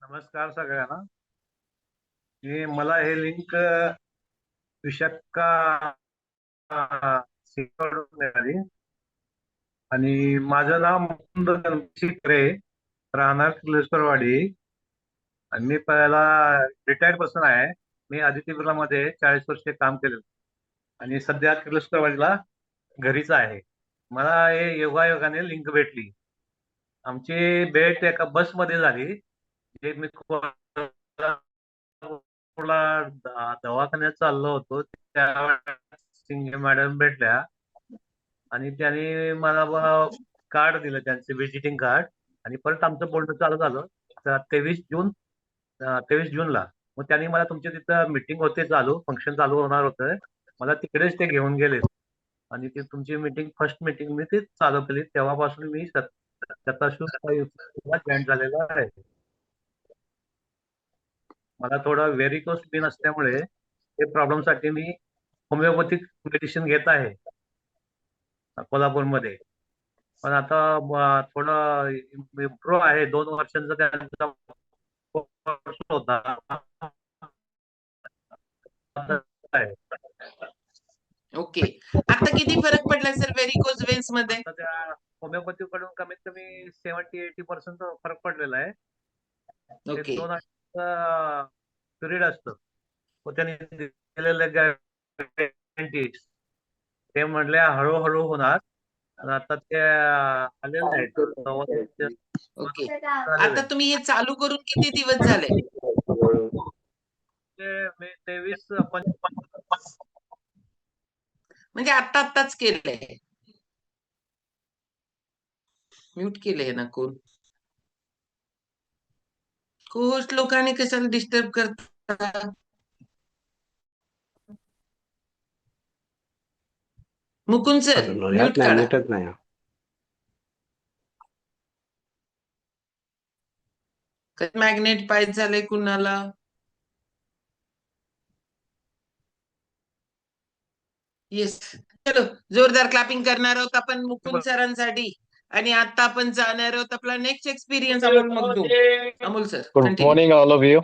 नमस्कार सगळ्यांना. मला हे लिंक विशाखा कडून मिळाली आणि माझं नाव मुकुंद चित्रे, राहणार किर्लोस्करवाडी. आणि मी पहिला रिटायर्ड पर्सन आहे. मी आदित्य बिर्लामध्ये 40 वर्ष काम केलं आणि सध्या किर्लोस्करवाडीला घरीच आहे. मला हे योगायोगाने लिंक भेटली. आमची भेट एका बसमध्ये झाली. जे मी दवाखान्यात चाललो होतो त्यावेळेस सिंगे मॅडम भेटल्या आणि त्यांनी मला कार्ड दिलं, त्यांचे व्हिजिटिंग कार्ड. आणि परत आमचं बोलणं चालू झालं. 23 जून 23 जूनला मग त्यांनी मला तुमच्या तिथं मीटिंग होते, चालू फंक्शन चालू होणार होतं, मला तिकडेच ते घेऊन गेले. आणि ती तुमची मीटिंग, फर्स्ट मीटिंग मी ते चालू केली. तेव्हापासून मी जॉईन झालेला आहे. मला थोडा व्हेरिकोस पेन असल्यामुळे ते प्रॉब्लेम साठी मी होमिओपॅथिक मेडिसिन घेत आहे कोल्हापूरमध्ये. पण आता थोडं इम्प्रूव्ह आहे. 2 वर्षांचा त्यांचा कोर्स होता. आहे. ओके. आता किती फरक पडला सर व्हेरिकोज वेन्स मध्ये? आता त्या होमिओपॅथी कडून कमीत कमी 70-80% फरक पडलेला आहे. ते ओके. 2 आठवड्याचा पिरियड असतं. त्यांनी दिलेले गॅरंटीज ते म्हणले हळूहळू होणार. आता ते आलेले आहेत. ओके. आता तुम्ही हे चालू करून किती दिवस झाले? मी 23 म्हणजे आत्ताच केलंय. म्यूट केलंय ना कोण? होस्ट लोकांनी कशाला डिस्टर्ब करतात? मुकुंद सर म्यूट काढा. मॅग्नेट पाहिजे झालंय कुणाला? येस. चलो जोरदार क्लॅपिंग करणार आहोत आपण मुकुंद सरांसाठी. आणि आता आपण जाणार आहोत आपला next experience Amol Magdum. Amol sir Good continue. morning, all of you.